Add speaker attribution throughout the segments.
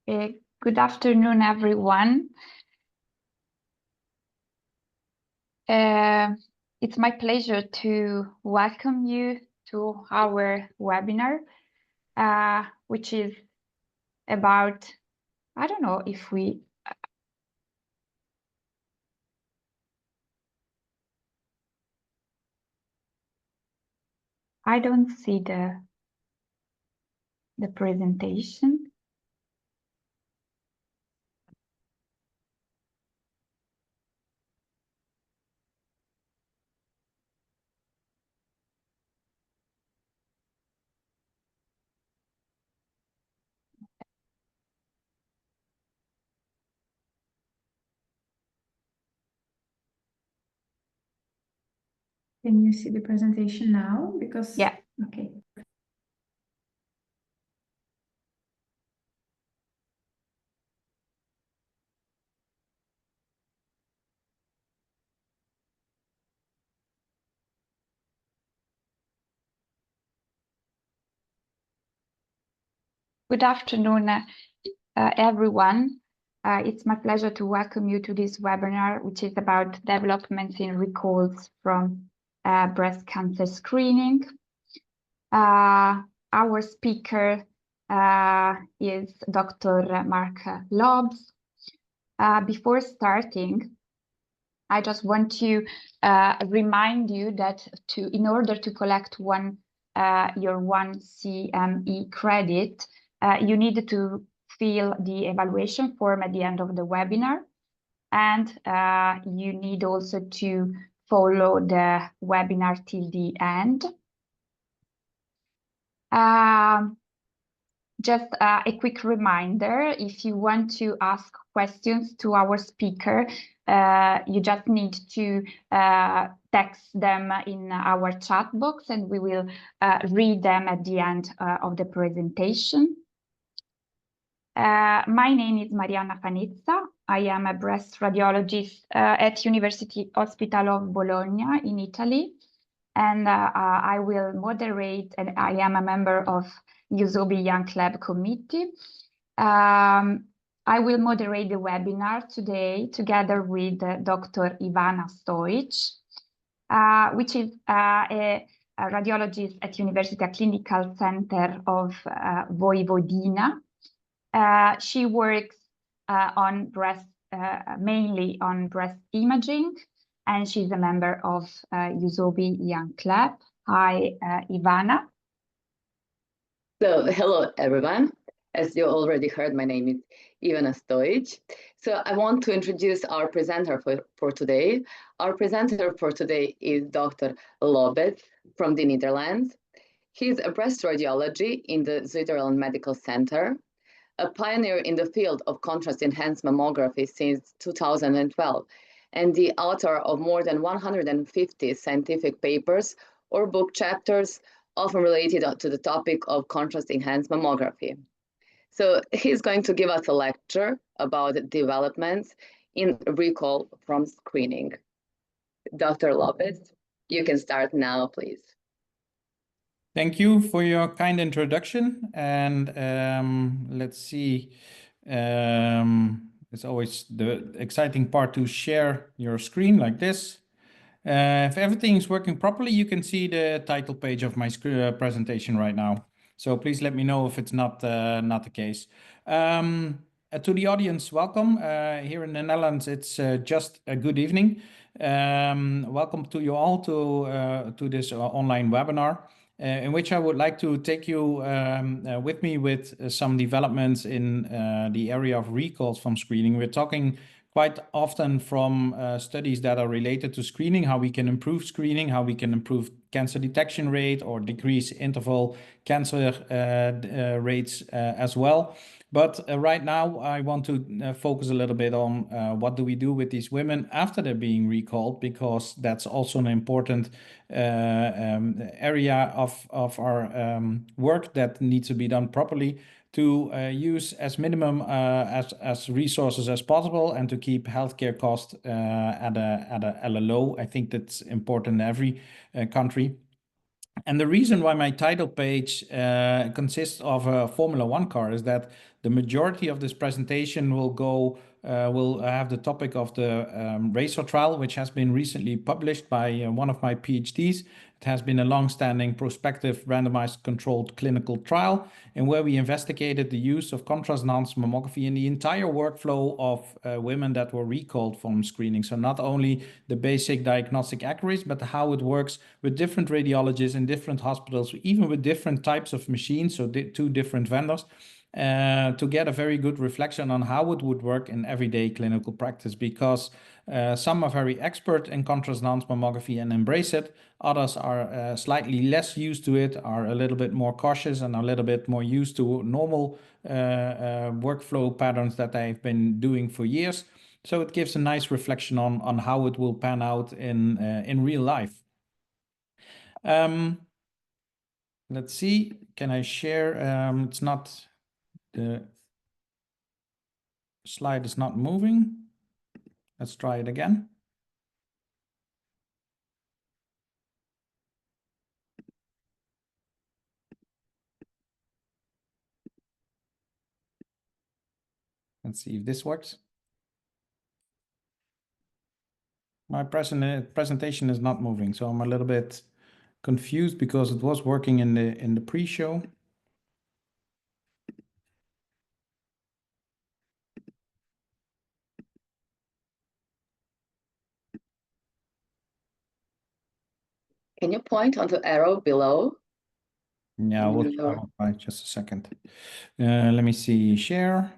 Speaker 1: Good afternoon, everyone. It's my pleasure to welcome you to our webinar, which is about, I don't know if we... I don't see the presentation.
Speaker 2: Can you see the presentation now? Because
Speaker 1: yeah,
Speaker 2: okay.
Speaker 1: Good afternoon, everyone. It's my pleasure to welcome you to this webinar, which is about developments in recalls from breast cancer screening. Our speaker is Dr. Marc Lobbes. Before starting, I just want to remind you that in order to collect your 1 CME credit, you need to fill the evaluation form at the end of the webinar, and you need also to follow the webinar till the end. Just a quick reminder, if you want to ask questions to our speaker, you just need to text them in our chat box, and we will read them at the end of the presentation. My name is Marianna Fanezza. I am a breast radiologist at University Hospital of Bologna in Italy, and I will moderate, and I am a member of EUSOBI Young Lab Committee. I will moderate the webinar today together with Dr. Ivana Stojic, which is a radiologist at University Clinical Center of Vojvodina. She works on mainly on breast imaging, and she's a member of EUSOBI Young Lab. Hi, Ivana.
Speaker 3: So, hello, everyone. As you already heard, my name is Ivana Stojic. So I want to introduce our presenter for today. Our presenter for today is Dr. Lobbes from the Netherlands. He's a breast radiology in the Zuiderland Medical Center, a pioneer in the field of contrast enhanced mammography since 2012, and the author of more than 150 scientific papers or book chapters, often related to the topic of contrast enhanced mammography. So he's going to give us a lecture about developments in recall from screening. Dr. Lobbes, you can start now, please.
Speaker 4: Thank you for your kind introduction. And let's see, it's always the exciting part to share your screen like this. If everything is working properly, you can see the title page of my presentation right now. So please let me know if it's not the case. To the audience, welcome. Here in the Netherlands, it's just a good evening. Welcome to you all to this online webinar, in which I would like to take you with me with some developments in the area of recalls from screening. We're talking quite often from studies that are related to screening, how we can improve screening, how we can improve cancer detection rate or decrease interval cancer rates as well. But right now, I want to focus a little bit on what do we do with these women after they're being recalled, because that's also an important area of our work that needs to be done properly to use as minimum as resources as possible and to keep healthcare costs at a low. I think that's important in every country. And the reason why my title page consists of a Formula One car is that the majority of this presentation will have the topic of the RACER trial, which has been recently published by one of my PhDs. It has been a long-standing prospective randomized controlled clinical trial in where we investigated the use of contrast enhanced mammography in the entire workflow of women that were recalled from screening. So not only the basic diagnostic accuracy, but how it works with different radiologists in different hospitals, even with different types of machines, so two different vendors, to get a very good reflection on how it would work in everyday clinical practice, because some are very expert in contrast enhanced mammography and embrace it. Others are slightly less used to it, are a little bit more cautious and a little bit more used to normal workflow patterns that they've been doing for years. So it gives a nice reflection on how it will pan out in real life. Let's see, can I share? It's not, the slide is not moving. Let's try it again. Let's see if this works. My presentation is not moving, so I'm a little bit confused because it was working in the pre-show.
Speaker 3: Can you point on the arrow below?
Speaker 4: Yeah, we'll try just a second. Let me see, share.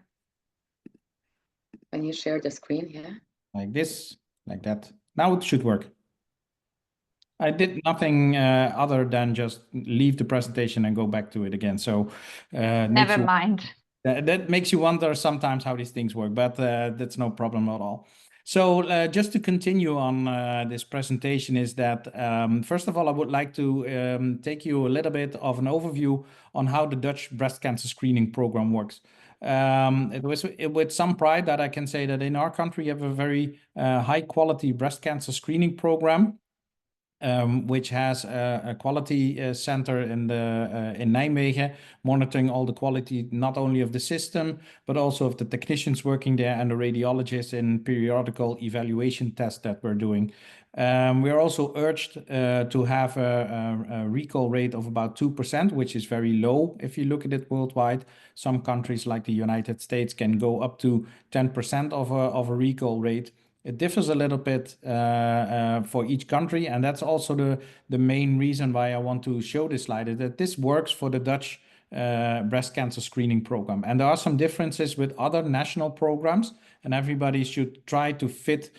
Speaker 3: When you share the screen, yeah.
Speaker 4: Like this, like that. Now it should work. I did nothing other than just leave the presentation and go back to it again. So
Speaker 1: never mind.
Speaker 4: That makes you wonder sometimes how these things work, but that's no problem at all. So just to continue on this presentation is that, first of all, I would like to take you a little bit of an overview on how the Dutch breast cancer screening program works. It was with some pride that I can say that in our country, we have a very high quality breast cancer screening program. Which has a quality center in Nijmegen, monitoring all the quality, not only of the system, but also of the technicians working there and the radiologists in periodical evaluation tests that we're doing. We are also urged to have a recall rate of about 2%, which is very low if you look at it worldwide. Some countries like the United States can go up to 10% of a recall rate. It differs a little bit for each country, and that's also the main reason why I want to show this slide, is that this works for the Dutch breast cancer screening program. And there are some differences with other national programs, and everybody should try to fit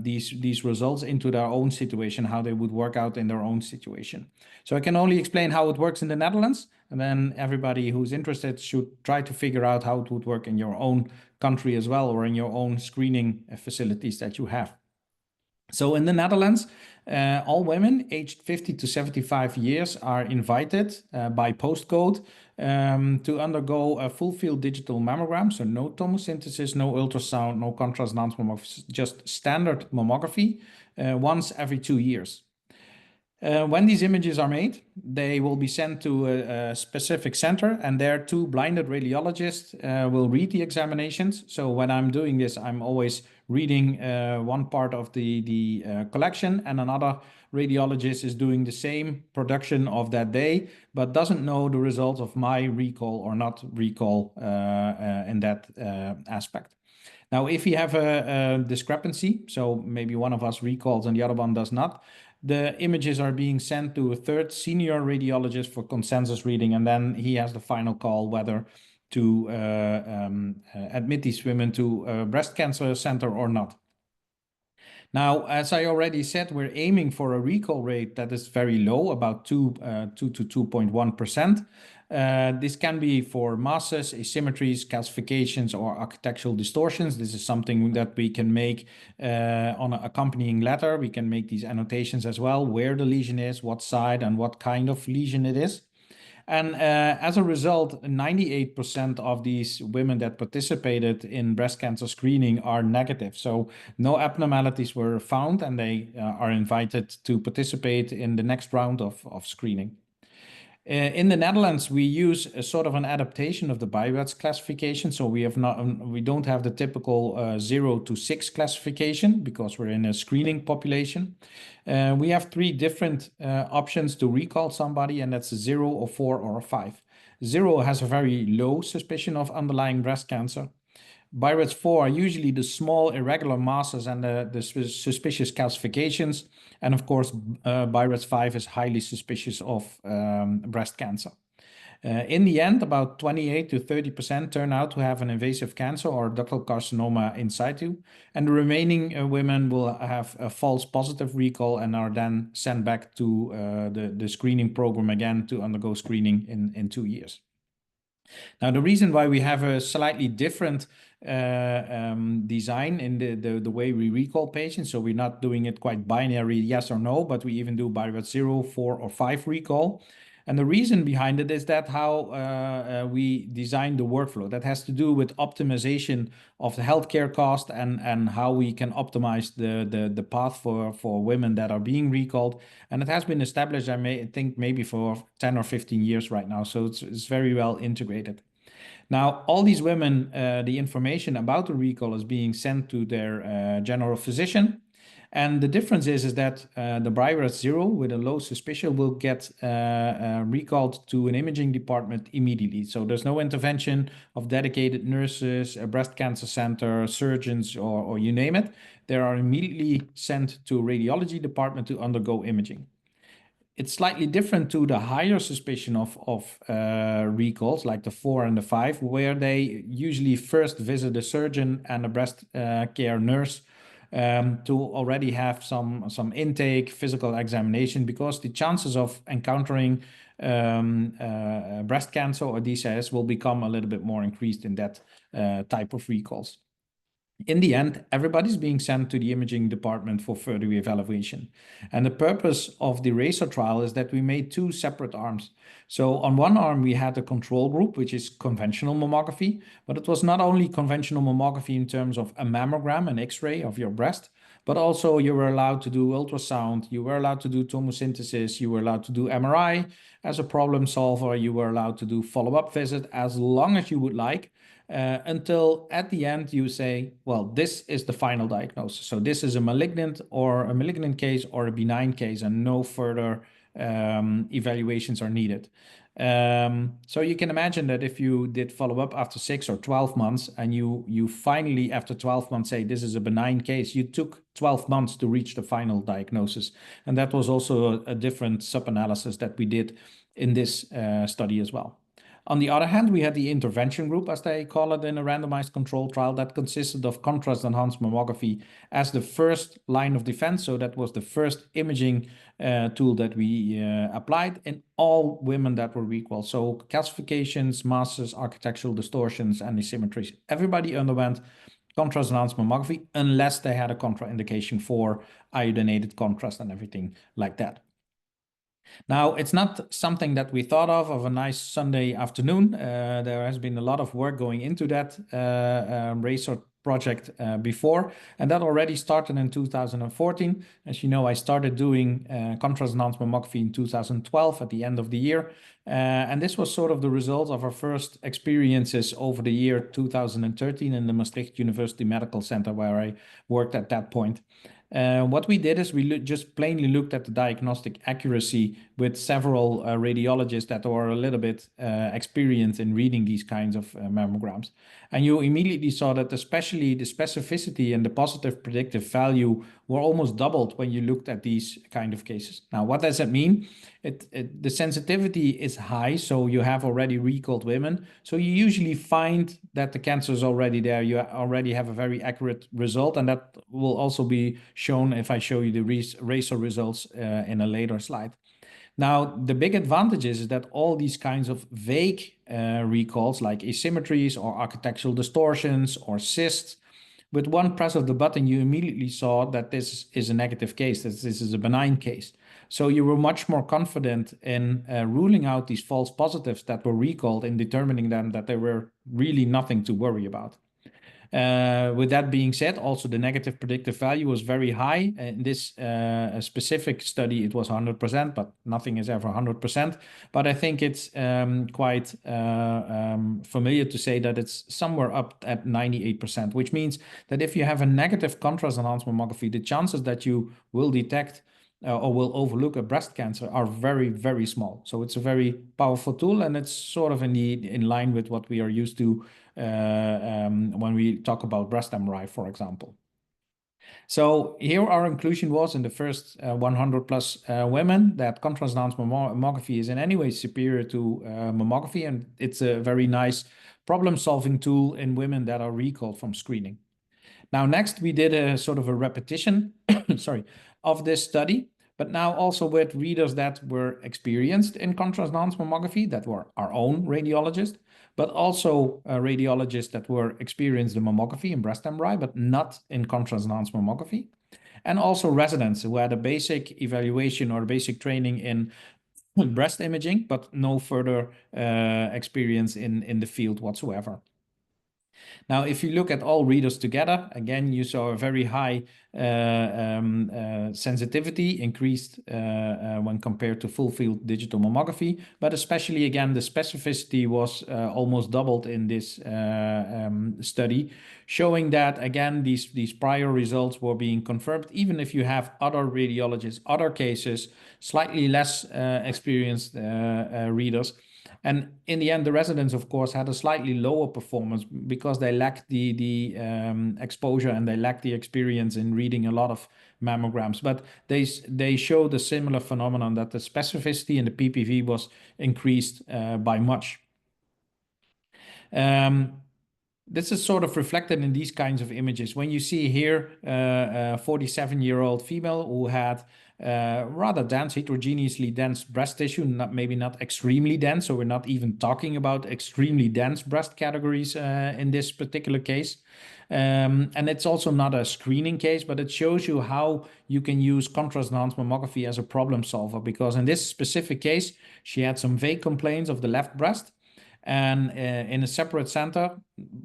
Speaker 4: these results into their own situation, how they would work out in their own situation. So I can only explain how it works in the Netherlands, and then everybody who's interested should try to figure out how it would work in your own country as well, or in your own screening facilities that you have. So in the Netherlands, all women aged 50 to 75 years are invited by postcode to undergo a full field digital mammogram. So no tomosynthesis, no ultrasound, no contrast enhanced mammography, just standard mammography once every 2 years. When these images are made, they will be sent to a specific center, and there 2 blinded radiologists will read the examinations. So when I'm doing this, I'm always reading one part of the collection, and another radiologist is doing the same production of that day, but doesn't know the results of my recall or not recall in that aspect. Now, if you have a discrepancy, so maybe one of us recalls and the other one does not, the images are being sent to a 3rd senior radiologist for consensus reading, and then he has the final call whether to admit these women to a breast cancer center or not. Now, as I already said, we're aiming for a recall rate that is very low, about 2 to 2.1%. This can be for masses, asymmetries, calcifications, or architectural distortions. This is something that we can make on an accompanying letter. We can make these annotations as well, where the lesion is, what side, and what kind of lesion it is. And as a result, 98% of these women that participated in breast cancer screening are negative. So no abnormalities were found, and they are invited to participate in the next round of screening. In the Netherlands, we use a sort of an adaptation of the BIRADS classification. So we don't have the typical 0 to 6 classification because we're in a screening population. We have 3 different options to recall somebody, and that's a 0, a 4, or a 5. 0 has a very low suspicion of underlying breast cancer. BIRADS 4 are usually the small irregular masses and the suspicious calcifications. And of course, BIRADS 5 is highly suspicious of breast cancer. In the end, about 28 to 30% turn out to have an invasive cancer or ductal carcinoma in situ. And the remaining women will have a false positive recall and are then sent back to the screening program again to undergo screening in 2 years. Now, the reason why we have a slightly different design in the way we recall patients, so we're not doing it quite binary, yes or no, but we even do BIRADS 0, 4, or 5 recall. And the reason behind it is that how we design the workflow. That has to do with optimization of the healthcare cost and how we can optimize the path for women that are being recalled. And it has been established, I think, maybe for 10 or 15 years right now. So it's very well integrated. Now, all these women, the information about the recall is being sent to their general physician. And the difference is that the BIRADS 0 with a low suspicion will get recalled to an imaging department immediately. So there's no intervention of dedicated nurses, a breast cancer center, surgeons, or you name it. They are immediately sent to a radiology department to undergo imaging. It's slightly different to the higher suspicion of recalls, like the 4 and the 5, where they usually first visit a surgeon and a breast care nurse to already have some intake, physical examination, because the chances of encountering breast cancer or DCIS will become a little bit more increased in that type of recalls. In the end, everybody's being sent to the imaging department for further evaluation. And the purpose of the RACER trial is that we made 2 separate arms. So on one arm, we had a control group, which is conventional mammography, but it was not only conventional mammography in terms of a mammogram, an X-ray of your breast, but also you were allowed to do ultrasound, you were allowed to do tomosynthesis, you were allowed to do MRI as a problem solver, you were allowed to do follow-up visit as long as you would like. Until at the end you say, well, this is the final diagnosis. So this is a malignant case or a benign case, and no further evaluations are needed. So you can imagine that if you did follow up after 6 or 12 months and you finally after 12 months say this is a benign case, you took 12 months to reach the final diagnosis. And that was also a different sub-analysis that we did in this study as well. On the other hand, we had the intervention group, as they call it, in a randomized control trial that consisted of contrast enhanced mammography as the first line of defense. So that was the first imaging tool that we applied in all women that were recalled. So calcifications, masses, architectural distortions, and asymmetries. Everybody underwent contrast enhanced mammography unless they had a contraindication for iodinated contrast and everything like that. Now, it's not something that we thought of a nice Sunday afternoon. There has been a lot of work going into that RACER project before, and that already started in 2014. As you know, I started doing contrast enhanced mammography in 2012 at the end of the year. And this was sort of the result of our first experiences over the year 2013 in the Maastricht University Medical Center, where I worked at that point. What we did is we just plainly looked at the diagnostic accuracy with several radiologists that were a little bit experienced in reading these kinds of mammograms. And you immediately saw that especially the specificity and the positive predictive value were almost doubled when you looked at these kind of cases. Now, what does that mean? The sensitivity is high, so you have already recalled women. So you usually find that the cancer is already there. You already have a very accurate result, and that will also be shown if I show you the RACER results in a later slide. Now, the big advantage is that all these kinds of vague recalls like asymmetries or architectural distortions or cysts, with one press of the button, you immediately saw that this is a negative case, that this is a benign case. So you were much more confident in ruling out these false positives that were recalled and determining them that there were really nothing to worry about. With that being said, also the negative predictive value was very high. In this specific study, it was 100%, but nothing is ever 100%. But I think it's quite familiar to say that it's somewhere up at 98%, which means that if you have a negative contrast enhanced mammography, the chances that you will detect or will overlook a breast cancer are very, very small. So it's a very powerful tool, and it's sort of in line with what we are used to when we talk about breast MRI, for example. So here our inclusion was in the first 100 plus women that contrast enhanced mammography is in any way superior to mammography, and it's a very nice problem-solving tool in women that are recalled from screening. Now, next we did a sort of a repetition, sorry, of this study, but now also with readers that were experienced in contrast enhanced mammography, that were our own radiologists, but also radiologists that were experienced in mammography and breast MRI, but not in contrast enhanced mammography. And also residents who had a basic evaluation or basic training in breast imaging, but no further experience in the field whatsoever. Now, if you look at all readers together, again, you saw a very high sensitivity increased when compared to full field digital mammography, but especially again, the specificity was almost doubled in this study, showing that again, these prior results were being confirmed, even if you have other radiologists, other cases, slightly less experienced readers. And in the end, the residents, of course, had a slightly lower performance because they lacked the exposure and they lacked the experience in reading a lot of mammograms. But they showed a similar phenomenon that the specificity and the PPV was increased by much. This is sort of reflected in these kinds of images. When you see here a 47-year-old female who had rather dense, heterogeneously dense breast tissue, maybe not extremely dense, so we're not even talking about extremely dense breast categories in this particular case. And it's also not a screening case, but it shows you how you can use contrast enhanced mammography as a problem solver, because in this specific case, she had some vague complaints of the left breast. And in a separate center,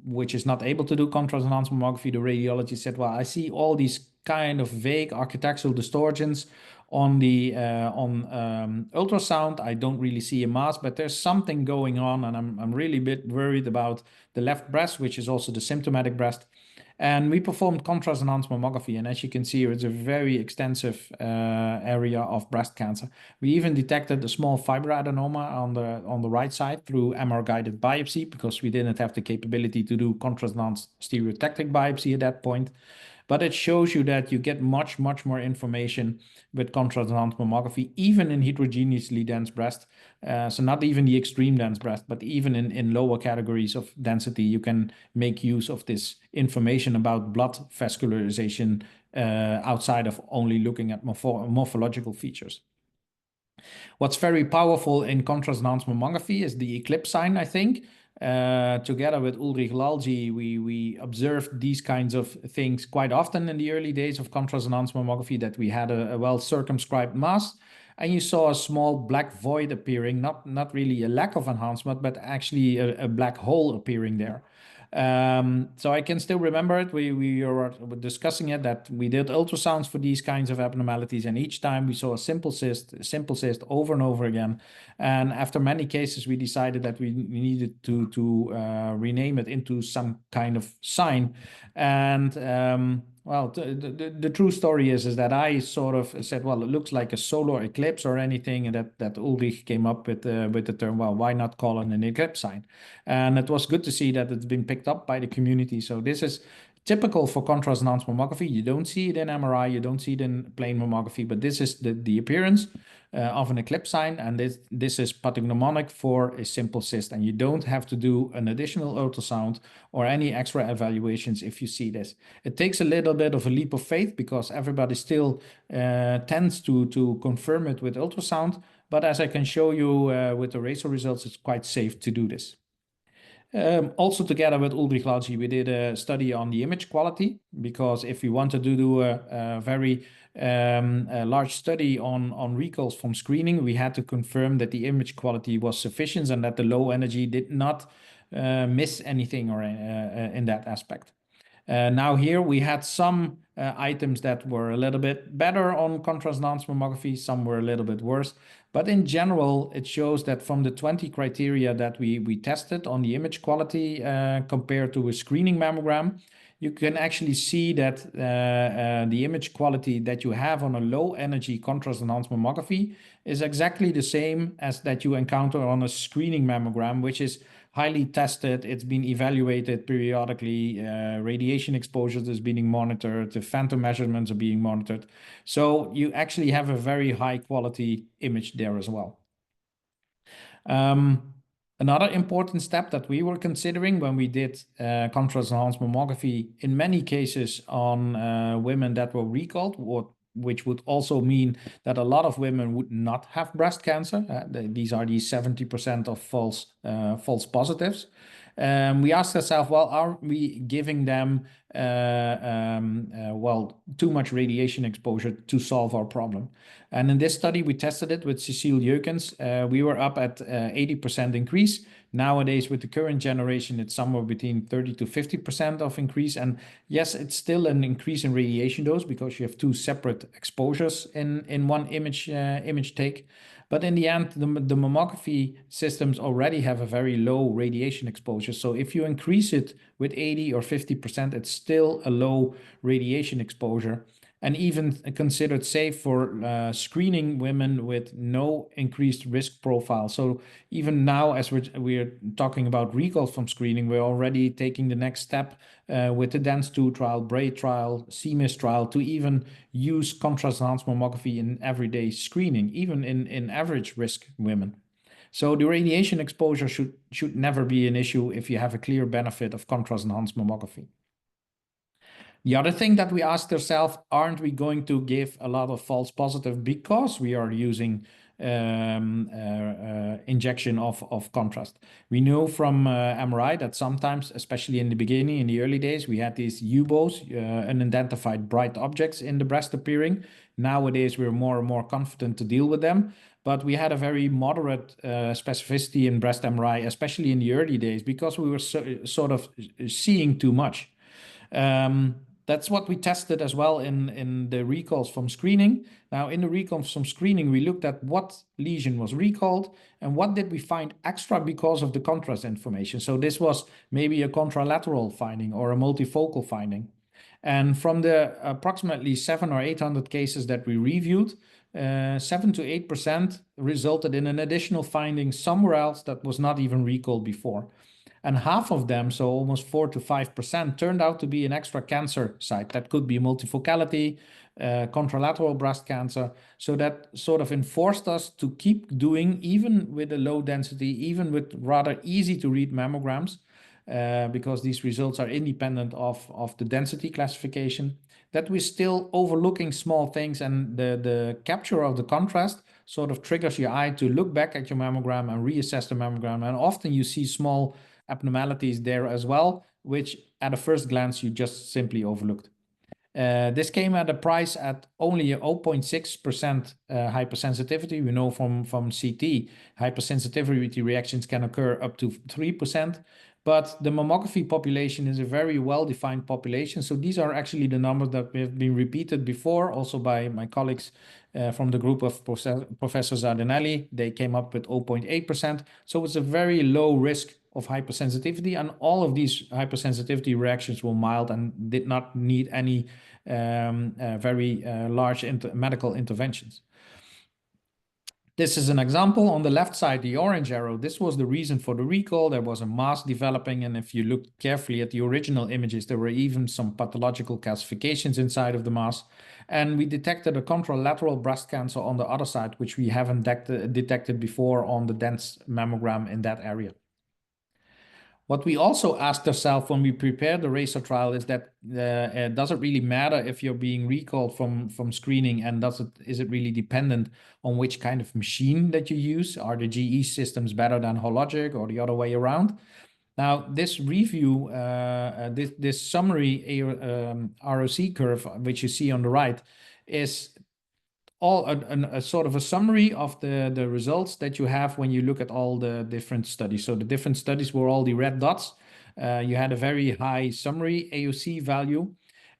Speaker 4: which is not able to do contrast enhanced mammography, the radiologist said, well, I see all these kind of vague architectural distortions on the ultrasound. I don't really see a mass, but there's something going on, and I'm really a bit worried about the left breast, which is also the symptomatic breast. And we performed contrast enhanced mammography, and as you can see here, it's a very extensive area of breast cancer. We even detected a small fibroadenoma on the right side through MR-guided biopsy, because we didn't have the capability to do contrast enhanced stereotactic biopsy at that point. But it shows you that you get much more information with contrast enhanced mammography, even in heterogeneously dense breast. So not even the extreme dense breast, but even in lower categories of density, you can make use of this information about blood vascularization outside of only looking at morphological features. What's very powerful in contrast enhanced mammography is the eclipse sign, I think. Together with Ulrich Lalji, we observed these kinds of things quite often in the early days of contrast enhanced mammography, that we had a well circumscribed mass, and you saw a small black void appearing, not really a lack of enhancement, but actually a black hole appearing there. So I can still remember it. We were discussing it, that we did ultrasounds for these kinds of abnormalities, and each time we saw a simple cyst over and over again. And after many cases, we decided that we needed to rename it into some kind of sign. And well, the true story is that I sort of said, well, it looks like a solar eclipse or anything, and that Ulrich came up with the term, well, why not call it an eclipse sign? And it was good to see that it's been picked up by the community. So this is typical for contrast enhanced mammography. You don't see it in MRI, you don't see it in plain mammography, but this is the appearance of an eclipse sign, and this is pathognomonic for a simple cyst, and you don't have to do an additional ultrasound or any extra evaluations if you see this. It takes a little bit of a leap of faith, because everybody still tends to confirm it with ultrasound, but as I can show you with the RACER results, it's quite safe to do this. Also together with Ulrich Lalji, we did a study on the image quality, because if we wanted to do a very a large study on recalls from screening, we had to confirm that the image quality was sufficient and that the low energy did not miss anything or in that aspect. Now here we had some items that were a little bit better on contrast enhanced mammography, some were a little bit worse. But in general, it shows that from the 20 criteria that we tested on the image quality compared to a screening mammogram, you can actually see that the image quality that you have on a low energy contrast enhanced mammography is exactly the same as that you encounter on a screening mammogram, which is highly tested. It's been evaluated periodically. Radiation exposures is being monitored. The phantom measurements are being monitored. So you actually have a very high quality image there as well. Another important step that we were considering when we did contrast enhanced mammography in many cases on women that were recalled, which would also mean that a lot of women would not have breast cancer. These are the 70% of false positives. We asked ourselves, well, are we giving them too much radiation exposure to solve our problem? And in this study, we tested it with Cecile Jeukens. We were up at 80% increase. Nowadays, with the current generation, it's somewhere between 30 to 50% of increase. And yes, it's still an increase in radiation dose because you have two separate exposures in one image take. But in the end, the mammography systems already have a very low radiation exposure. So if you increase it with 80 or 50%, it's still a low radiation exposure, and even considered safe for screening women with no increased risk profile. So even now, as we're talking about recalls from screening, we're already taking the next step with the DANCE2 trial, BRAID trial, CMIS trial, to even use contrast enhanced mammography in everyday screening, even in average risk women. So the radiation exposure should never be an issue if you have a clear benefit of contrast enhanced mammography. The other thing that we asked ourselves, aren't we going to give a lot of false positive because we are using injection of contrast? We know from MRI that sometimes, especially in the beginning, in the early days, we had these UBOs, unidentified bright objects in the breast appearing. Nowadays, we're more and more confident to deal with them. But we had a very moderate specificity in breast MRI, especially in the early days, because we were sort of seeing too much. That's what we tested as well in the recalls from screening. Now, in the recalls from screening, we looked at what lesion was recalled and what did we find extra because of the contrast information. So this was maybe a contralateral finding or a multifocal finding. And from the approximately 700 or 800 cases that we reviewed, 7 to 8% resulted in an additional finding somewhere else that was not even recalled before. And half of them, so almost 4 to 5%, turned out to be an extra cancer site. That could be multifocality, contralateral breast cancer. So that sort of enforced us to keep doing, even with a low density, even with rather easy to read mammograms, because these results are independent of the density classification, that we're still overlooking small things, and the capture of the contrast sort of triggers your eye to look back at your mammogram and reassess the mammogram. And often you see small abnormalities there as well, which at a first glance you just simply overlooked. This came at a price at only 0.6% hypersensitivity. We know from CT, hypersensitivity reactions can occur up to 3%. But the mammography population is a very well-defined population. So these are actually the numbers that have been repeated before, also by my colleagues from the group of Professor Zardinelli. They came up with 0.8%. So it's a very low risk of hypersensitivity. And all of these hypersensitivity reactions were mild and did not need any very large medical interventions. This is an example. On the left side, the orange arrow, this was the reason for the recall. There was a mass developing, and if you look carefully at the original images, there were even some pathological calcifications inside of the mass. And we detected a contralateral breast cancer on the other side, which we haven't detected before on the dense mammogram in that area. What we also asked ourselves when we prepared the RACER trial is that does it really matter if you're being recalled from screening, and is it really dependent on which kind of machine that you use? Are the GE systems better than Hologic or the other way around? Now, this review, this summary ROC curve, which you see on the right, is all a sort of a summary of the results that you have when you look at all the different studies. So the different studies were all the red dots. You had a very high summary AUC value.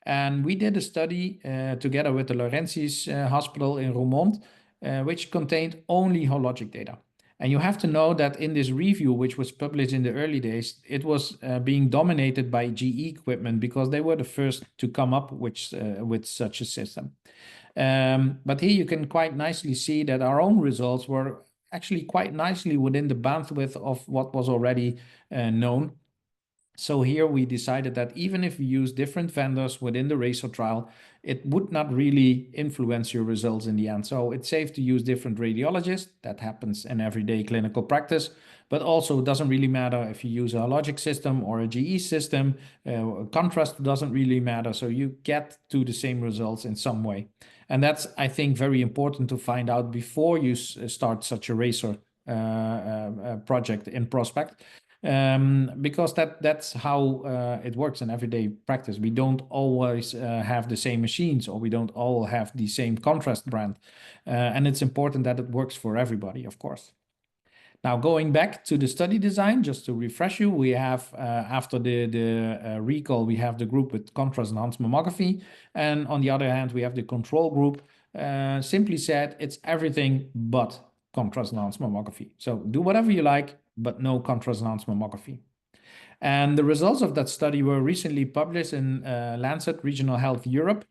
Speaker 4: And we did a study together with the Laurentiis Hospital in Roermond, which contained only hologic data. And you have to know that in this review, which was published in the early days, it was being dominated by GE equipment because they were the first to come up with such a system. But here you can quite nicely see that our own results were actually quite nicely within the bandwidth of what was already known. So here we decided that even if we use different vendors within the RACER trial, it would not really influence your results in the end. So it's safe to use different radiologists. That happens in everyday clinical practice, but also it doesn't really matter if you use a hologic system or a GE system. Contrast doesn't really matter. So you get to the same results in some way. And that's, I think, very important to find out before you start such a RACER project in prospect. Because that's how it works in everyday practice. We don't always have the same machines, or we don't all have the same contrast brand. And it's important that it works for everybody, of course. Now, going back to the study design, just to refresh you, we have, after the recall, we have the group with Contrast Enhanced Mammography. And on the other hand, we have the control group. Simply said, it's everything but Contrast Enhanced Mammography. So do whatever you like, but no Contrast Enhanced Mammography. And the results of that study were recently published in Lancet Regional Health Europe.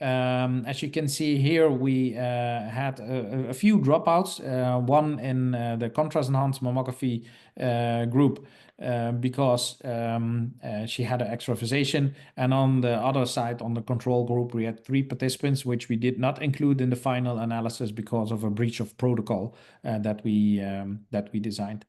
Speaker 4: As you can see here, we had a few dropouts, one in the Contrast Enhanced Mammography group because she had an extravasation. And on the other side, on the control group, we had 3 participants, which we did not include in the final analysis because of a breach of protocol that we designed.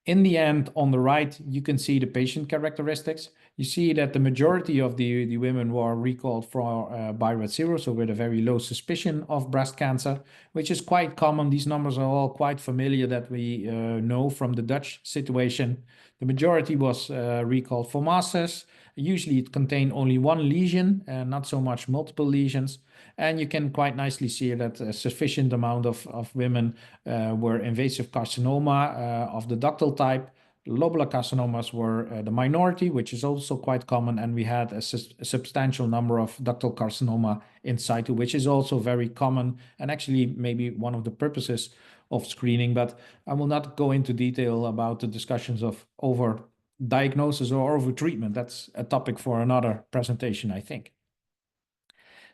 Speaker 4: In the end, on the right, you can see the patient characteristics. You see that the majority of the women were recalled for BI-RADS 0, so with a very low suspicion of breast cancer, which is quite common. These numbers are all quite familiar that we know from the Dutch situation. The majority was recalled for masses. Usually it contained only one lesion, not so much multiple lesions. And you can quite nicely see that a sufficient amount of women were invasive carcinoma of the ductal type. Lobular carcinomas were the minority, which is also quite common. And we had a substantial number of ductal carcinoma in situ, which is also very common and actually maybe one of the purposes of screening. But I will not go into detail about the discussions of over-diagnosis or over-treatment. That's a topic for another presentation, I think.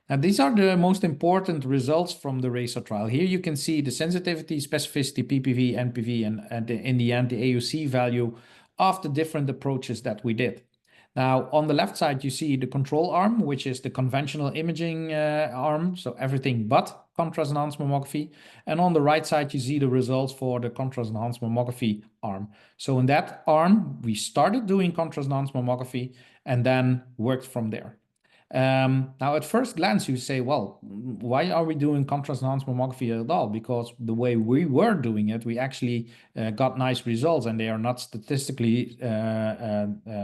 Speaker 4: Now, these are the most important results from the RACER trial. Here you can see the sensitivity, specificity, PPV, NPV, and in the end, the AUC value of the different approaches that we did. Now, on the left side, you see the control arm, which is the conventional imaging arm, so everything but Contrast Enhanced Mammography. And on the right side, you see the results for the Contrast Enhanced Mammography arm. So in that arm, we started doing Contrast Enhanced Mammography and then worked from there. Now, at first glance, you say, well, why are we doing Contrast Enhanced Mammography at all? Because the way we were doing it, we actually got nice results, and they are not statistically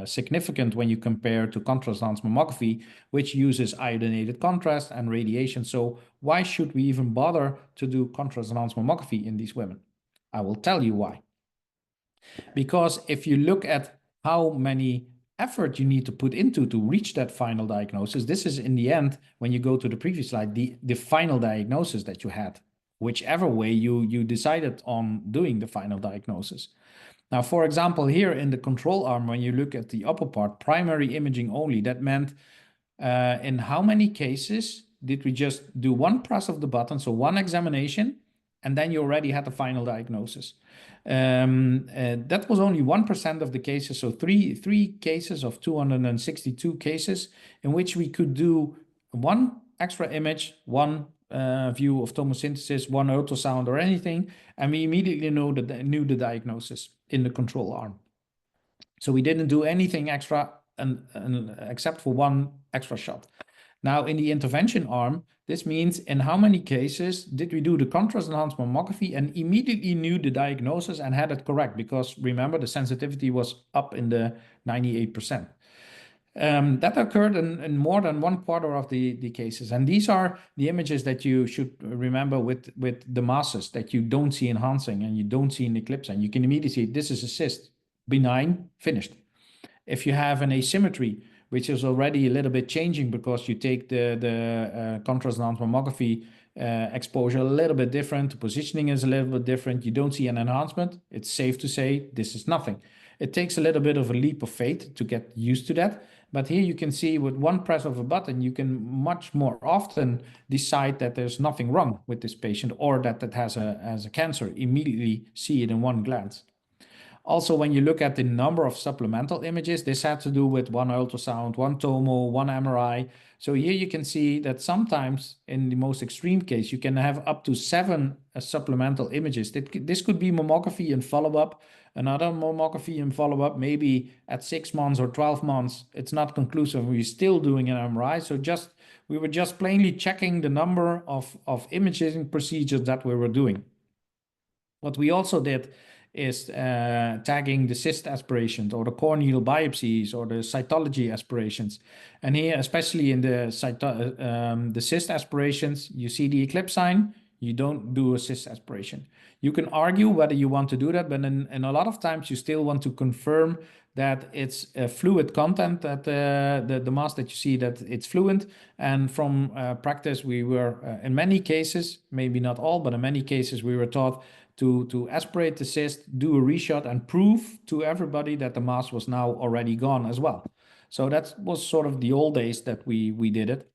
Speaker 4: significant when you compare to Contrast Enhanced Mammography, which uses iodinated contrast and radiation. So why should we even bother to do Contrast Enhanced Mammography in these women? I will tell you why. Because if you look at how many effort you need to put into to reach that final diagnosis, this is in the end, when you go to the previous slide, the final diagnosis that you had, whichever way you decided on doing the final diagnosis. Now, for example, here in the control arm, when you look at the upper part, primary imaging only, that meant in how many cases did we just do one press of the button, so one examination, and then you already had the final diagnosis. That was only 1% of the cases, so three cases of 262 cases in which we could do one extra image, one view of tomosynthesis, one ultrasound or anything, and we immediately knew the diagnosis in the control arm. So we didn't do anything extra except for one extra shot. Now, in the intervention arm, this means in how many cases did we do the Contrast Enhanced Mammography and immediately knew the diagnosis and had it correct? Because remember, the sensitivity was up in the 98%. That occurred in more than 1/4 of the cases. And these are the images that you should remember with the masses that you don't see enhancing and you don't see in eclipse. And you can immediately see this is a cyst, benign, finished. If you have an asymmetry, which is already a little bit changing because you take the contrast enhanced mammography exposure a little bit different, the positioning is a little bit different, you don't see an enhancement, it's safe to say this is nothing. It takes a little bit of a leap of faith to get used to that. But here you can see with one press of a button, you can much more often decide that there's nothing wrong with this patient or that it has a cancer, immediately see it in one glance. Also, when you look at the number of supplemental images, this had to do with one ultrasound, one tomo, one MRI. So here you can see that sometimes in the most extreme case, you can have up to 7 supplemental images. This could be mammography and follow-up, another mammography and follow-up, maybe at 6 months or 12 months. It's not conclusive. We're still doing an MRI. So we were just plainly checking the number of imaging procedures that we were doing. What we also did is tagging the cyst aspirations or the core needle biopsies or the cytology aspirations. And here, especially in the cyst aspirations, you see the eclipse sign, you don't do a cyst aspiration. You can argue whether you want to do that, but in a lot of times you still want to confirm that it's a fluid content, that the mass that you see, that it's fluent. And from practice, we were, in many cases, maybe not all, but in many cases, we were taught to aspirate the cyst, do a reshot, and prove to everybody that the mass was now already gone as well. So that was sort of the old days that we did it.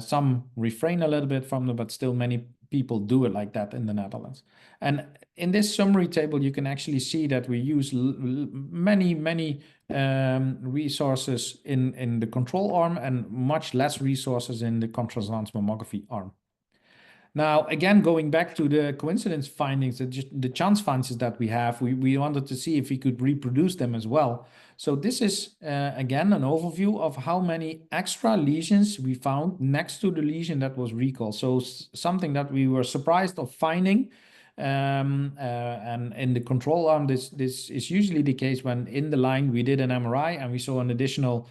Speaker 4: Some refrain a little bit from them, but still many people do it like that in the Netherlands. And in this summary table, you can actually see that we use many resources in the control arm and much less resources in the contrast enhanced mammography arm. Now, again, going back to the coincidence findings, the chance findings that we have, we wanted to see if we could reproduce them as well. So this is, again, an overview of how many extra lesions we found next to the lesion that was recalled. So something that we were surprised of finding. And in the control arm, this is usually the case when in the line we did an MRI and we saw an additional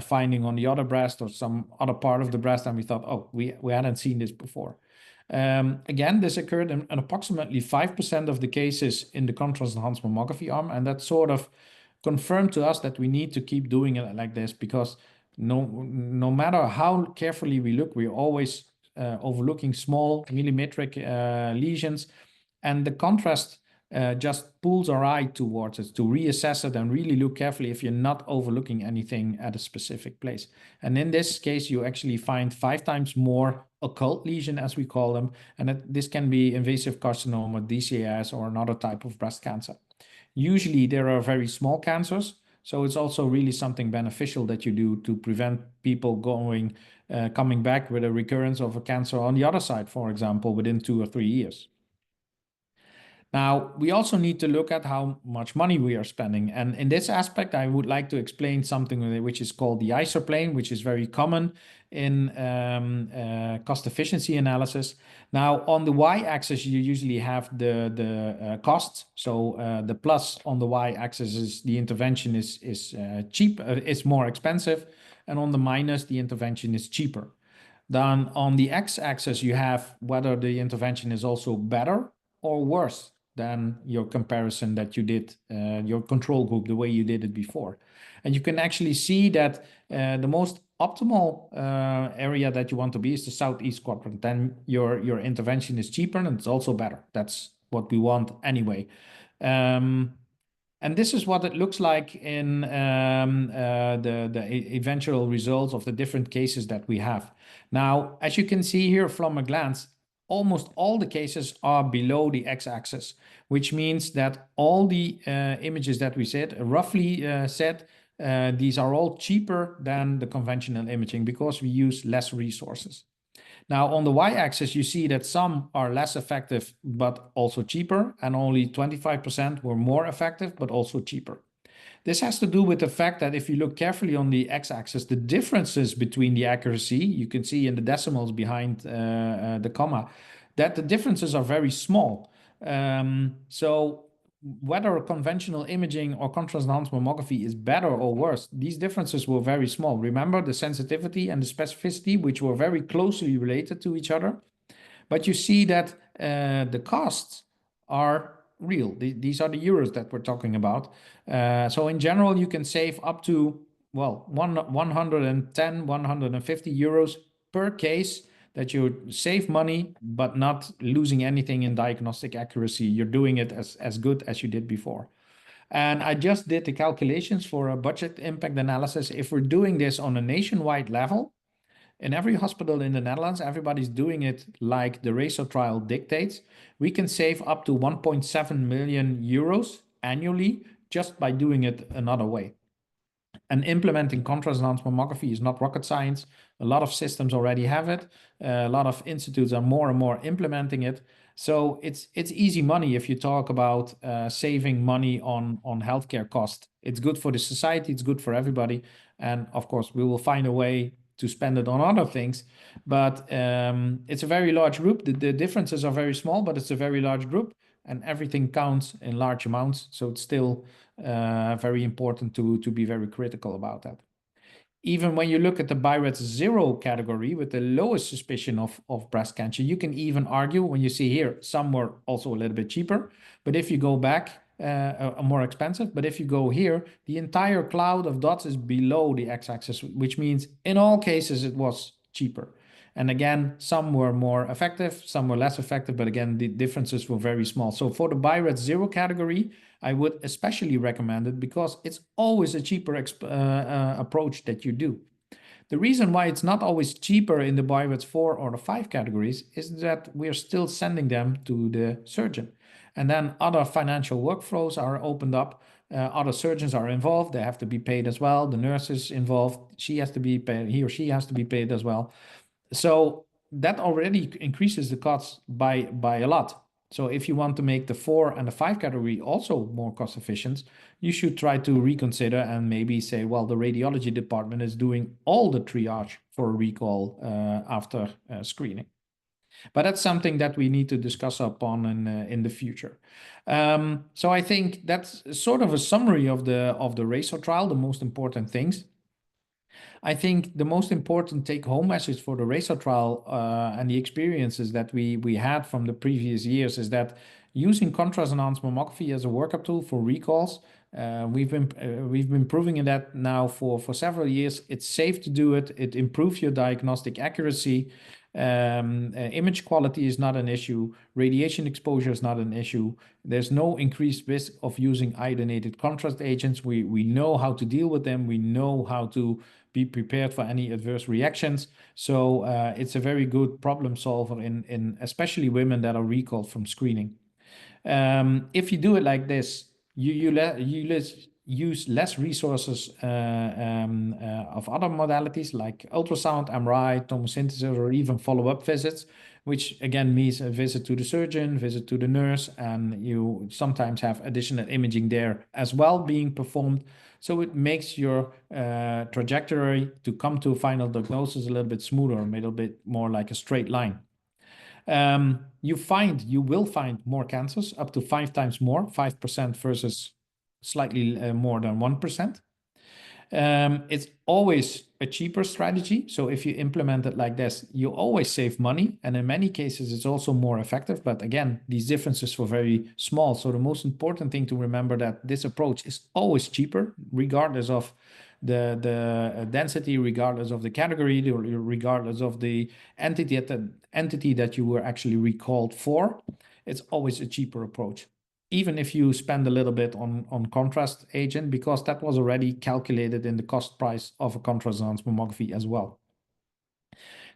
Speaker 4: finding on the other breast or some other part of the breast, and we thought, oh, we hadn't seen this before. Again, this occurred in approximately 5% of the cases in the contrast enhanced mammography arm, and that sort of confirmed to us that we need to keep doing it like this, because no matter how carefully we look, we're always overlooking small millimetric lesions, and the contrast just pulls our eye towards it to reassess it and really look carefully if you're not overlooking anything at a specific place. And in this case, you actually find 5 times more occult lesion, as we call them, and this can be invasive carcinoma, DCIS, or another type of breast cancer. Usually there are very small cancers, so it's also really something beneficial that you do to prevent people coming back with a recurrence of a cancer on the other side, for example, within 2 or 3 years. Now, we also need to look at how much money we are spending. And in this aspect, I would like to explain something which is called the isoplane, which is very common in cost efficiency analysis. Now, on the y-axis, you usually have the costs. So the plus on the y-axis is the intervention is cheap, it's more expensive. And on the minus, the intervention is cheaper. Then on the x-axis, you have whether the intervention is also better or worse than your comparison that you did, your control group, the way you did it before. And you can actually see that the most optimal area that you want to be is the southeast quadrant. Then your intervention is cheaper and it's also better. That's what we want anyway. And this is what it looks like in the eventual results of the different cases that we have. Now, as you can see here from a glance, almost all the cases are below the x-axis, which means that all the images that we said, roughly these are all cheaper than the conventional imaging because we use less resources. Now, on the y-axis, you see that some are less effective, but also cheaper, and only 25% were more effective, but also cheaper. This has to do with the fact that if you look carefully on the x-axis, the differences between the accuracy, you can see in the decimals behind the comma, that the differences are very small. So whether conventional imaging or contrast enhanced mammography is better or worse, these differences were very small. Remember the sensitivity and the specificity, which were very closely related to each other. But you see that the costs are real. These are the euros that we're talking about. So in general, you can save up to, well, 110, 150 euros per case, that you save money, but not losing anything in diagnostic accuracy. You're doing it as good as you did before. And I just did the calculations for a budget impact analysis. If we're doing this on a nationwide level, in every hospital in the Netherlands, everybody's doing it like the RACO trial dictates. We can save up to 1.7 million euros annually just by doing it another way. And implementing contrast enhanced mammography is not rocket science. A lot of systems already have it. A lot of institutes are more and more implementing it. So it's easy money if you talk about saving money on healthcare cost. It's good for the society, it's good for everybody. And of course, we will find a way to spend it on other things. But it's a very large group. The differences are very small, but it's a very large group. And everything counts in large amounts. So it's still very important to be very critical about that. Even when you look at the BI-RADS 0 category with the lowest suspicion of breast cancer, you can even argue, when you see here, some were also a little bit cheaper. But if you go back, more expensive. But if you go here, the entire cloud of dots is below the x-axis, which means in all cases it was cheaper. And again, some were more effective, some were less effective, but again, the differences were very small. So for the BI-RADS 0 category, I would especially recommend it because it's always a cheaper approach that you do. The reason why it's not always cheaper in the BI-RADS 4 or the 5 categories is that we're still sending them to the surgeon. And then other financial workflows are opened up. Other surgeons are involved. They have to be paid as well. The nurse is involved. She has to be paid. He or she has to be paid as well. So that already increases the costs by a lot. So if you want to make the 4 and the 5 category also more cost efficient, you should try to reconsider and maybe say, well, the radiology department is doing all the triage for a recall after screening. But that's something that we need to discuss upon in the future. So I think that's sort of a summary of the RACO trial, the most important things. I think the most important take-home message for the RACO trial and the experiences that we had from the previous years is that using contrast enhanced mammography as a workup tool for recalls, we've been proving that now for several years. It's safe to do it. It improves your diagnostic accuracy. Image quality is not an issue. Radiation exposure is not an issue. There's no increased risk of using iodinated contrast agents. We know how to deal with them. We know how to be prepared for any adverse reactions. So it's a very good problem solver in especially women that are recalled from screening. If you do it like this, you use less resources of other modalities like ultrasound, MRI, tomosynthesis, or even follow-up visits, which again means a visit to the surgeon, visit to the nurse, and you sometimes have additional imaging there as well being performed. So it makes your trajectory to come to a final diagnosis a little bit smoother, a little bit more like a straight line. You will find more cancers, up to 5 times more, 5% versus slightly more than 1%. It's always a cheaper strategy. So if you implement it like this, you always save money. And in many cases, it's also more effective. But again, these differences were very small. So the most important thing to remember that this approach is always cheaper, regardless of the density, regardless of the category, regardless of the entity that you were actually recalled for. It's always a cheaper approach, even if you spend a little bit on contrast agent, because that was already calculated in the cost price of a contrast enhanced mammography as well.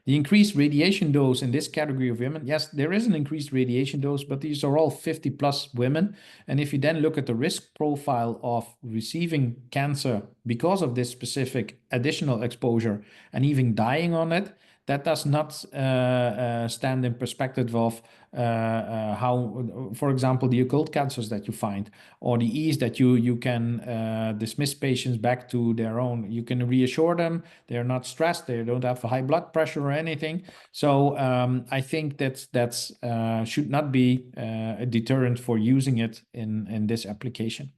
Speaker 4: The increased radiation dose in this category of women, yes, there is an increased radiation dose, but these are all 50 plus women. And if you then look at the risk profile of receiving cancer because of this specific additional exposure and even dying on it, that does not stand in perspective of how, for example, the occult cancers that you find, or the ease that you can dismiss patients back to their own. You can reassure them they're not stressed, they don't have high blood pressure or anything. So I think that's should not be a deterrent for using it in this application.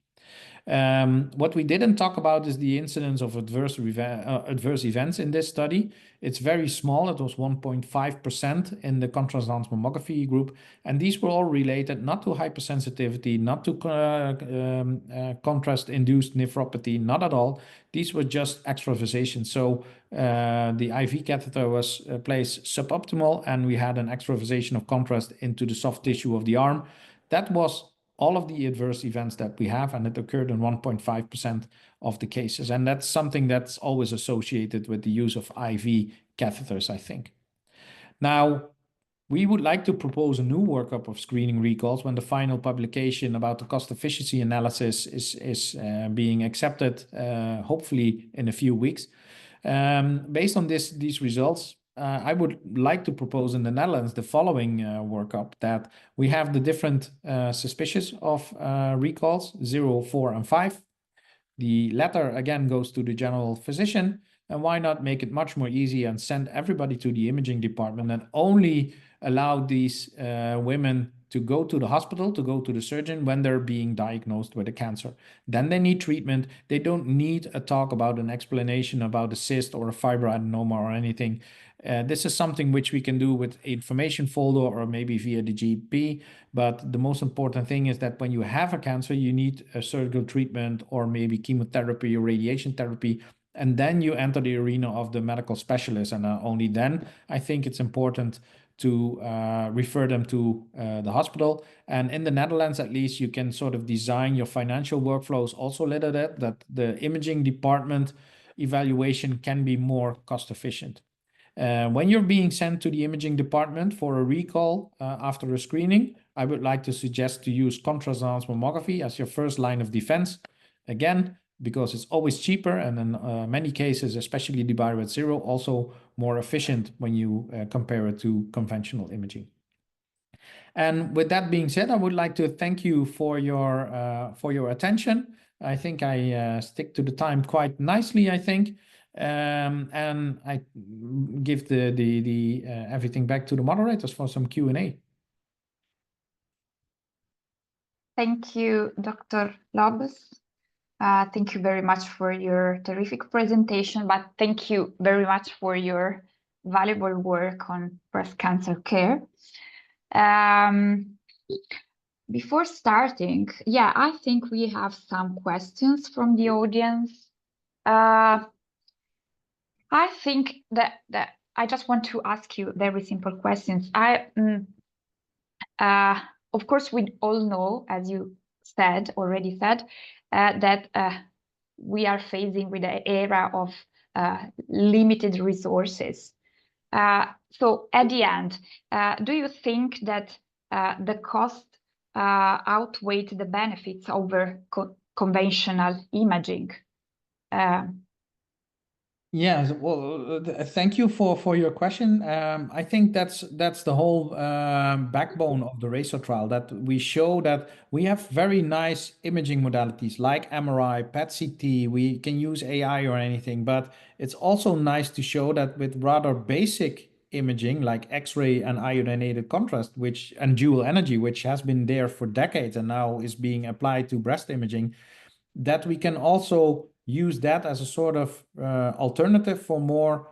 Speaker 4: What we didn't talk about is the incidence of adverse events in this study. It's very small. It was 1.5% in the contrast enhanced mammography group. And these were all related not to hypersensitivity, not to contrast-induced nephropathy, not at all. These were just extravasation. So the IV catheter was placed suboptimal, and we had an extravasation of contrast into the soft tissue of the arm. That was all of the adverse events that we have, and it occurred in 1.5% of the cases. And that's something that's always associated with the use of IV catheters, I think. Now, we would like to propose a new workup of screening recalls when the final publication about the cost efficiency analysis is being accepted, hopefully in a few weeks. Based on these results, I would like to propose in the Netherlands the following workup, that we have the different suspicious of recalls, 0, 4, and 5. The latter, again, goes to the general physician. And why not make it much more easy and send everybody to the imaging department and only allow these women to go to the hospital, to go to the surgeon when they're being diagnosed with a cancer. Then they need treatment. They don't need a talk about an explanation about a cyst or a fibroadenoma or anything. This is something which we can do with information folder or maybe via the GP. But the most important thing is that when you have a cancer, you need a surgical treatment or maybe chemotherapy or radiation therapy. And then you enter the arena of the medical specialist. And only then I think it's important to refer them to the hospital. And in the Netherlands, at least, you can sort of design your financial workflows also a little bit, that the imaging department evaluation can be more cost efficient. When you're being sent to the imaging department for a recall after a screening, I would like to suggest to use contrast enhanced mammography as your first line of defense. Again, because it's always cheaper, and in many cases, especially the Bio 0, also more efficient when you compare it to conventional imaging. And with that being said, I would like to thank you for your attention. I think I stick to the time quite nicely, I think. And I give the everything back to the moderators for some Q&A.
Speaker 1: Thank you, Dr. Lobbes. Thank you very much for your terrific presentation, but thank you very much for your valuable work on breast cancer care. Before starting, I think we have some questions from the audience. I think that I just want to ask you very simple questions. Of course, we all know, as you already said, that we are facing with an era of limited resources. So at the end, do you think that the cost outweighed the benefits over conventional imaging?
Speaker 4: Yes, well, thank you for your question. I think that's the whole backbone of the RACER trial, that we show that we have very nice imaging modalities like MRI, PET-CT, we can use AI or anything, but it's also nice to show that with rather basic imaging like X-ray and iodinated contrast, and dual energy, which has been there for decades and now is being applied to breast imaging, that we can also use that as a sort of alternative for more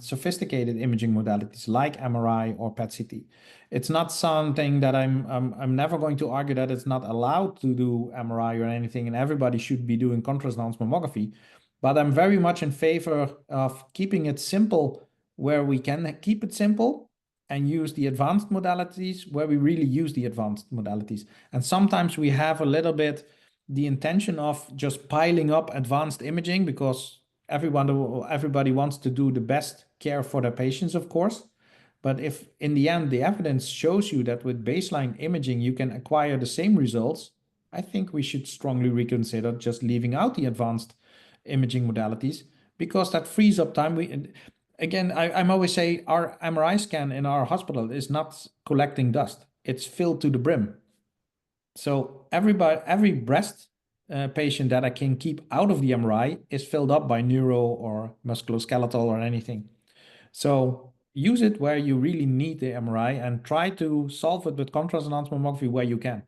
Speaker 4: sophisticated imaging modalities like MRI or PET-CT. It's not something that I'm never going to argue that it's not allowed to do MRI or anything, and everybody should be doing contrast enhanced mammography. But I'm very much in favor of keeping it simple where we can keep it simple and use the advanced modalities where we really use the advanced modalities. And sometimes we have a little bit the intention of just piling up advanced imaging because everybody wants to do the best care for their patients, of course. But if in the end the evidence shows you that with baseline imaging you can acquire the same results, I think we should strongly reconsider just leaving out the advanced imaging modalities, because that frees up time. again, I'm always say our MRI scan in our hospital is not collecting dust. It's filled to the brim. So every breast patient that I can keep out of the MRI is filled up by neuro or musculoskeletal or anything. So use it where you really need the MRI and try to solve it with contrast enhanced mammography where you can.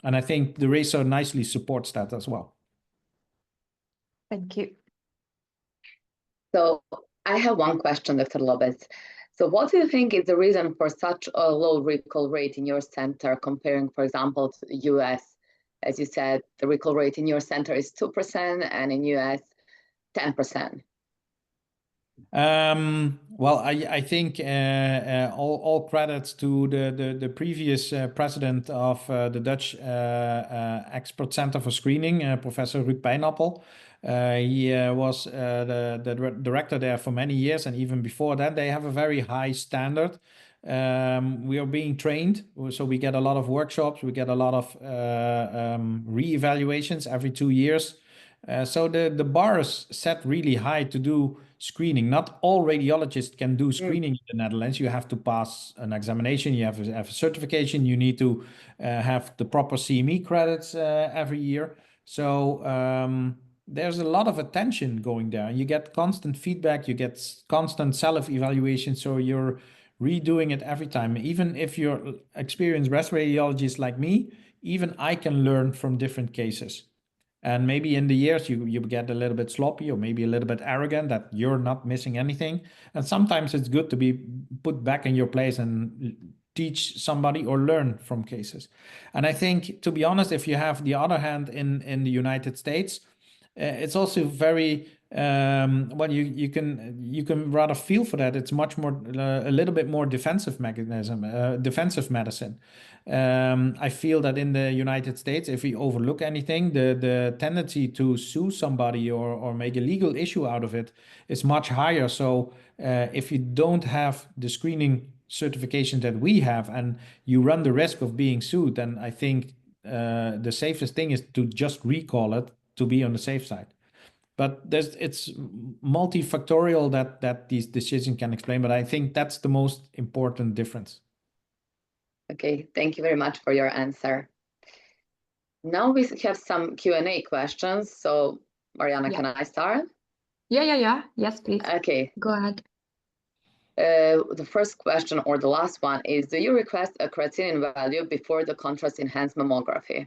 Speaker 4: And I think the RACER nicely supports that as well.
Speaker 1: Thank you.
Speaker 3: So I have one question, Dr. Lobbes. So what do you think is the reason for such a low recall rate in your center comparing, for example, to the US? As you said, the recall rate in your center is 2% and in US, 10%.
Speaker 4: Well, I think all credits to the previous president of the Dutch Expert Center for Screening, Professor Ruud Pijnappel. He was the director there for many years, and even before that, they have a very high standard. We are being trained, so we get a lot of workshops, we get a lot of re-evaluations every 2 years. So the bar is set really high to do screening. Not all radiologists can do screening in the Netherlands. You have to pass an examination, you have a certification, you need to have the proper CME credits every year. So there's a lot of attention going there. You get constant feedback, you get constant self-evaluation, so you're redoing it every time. Even if you're experienced breast radiologist like me, even I can learn from different cases. And maybe in the years you get a little bit sloppy or maybe a little bit arrogant that you're not missing anything. And sometimes it's good to be put back in your place and teach somebody or learn from cases. And I think, to be honest, if you have the other hand in the United States, it's also very well, you can rather feel for that. It's much more a little bit more defensive mechanism, defensive medicine. I feel that in the United States, if we overlook anything, the tendency to sue somebody or make a legal issue out of it is much higher. So if you don't have the screening certification that we have and you run the risk of being sued, then I think the safest thing is to just recall it to be on the safe side. But it's multifactorial that these decisions can explain, but I think that's the most important difference.
Speaker 3: Okay, thank you very much for your answer. Now we have some Q&A questions. So Mariana, can I start?
Speaker 1: Yeah. Yes, please.
Speaker 3: Okay.
Speaker 1: Go ahead.
Speaker 3: The first question, or the last one, is: do you request a creatinine value before the contrast enhanced mammography?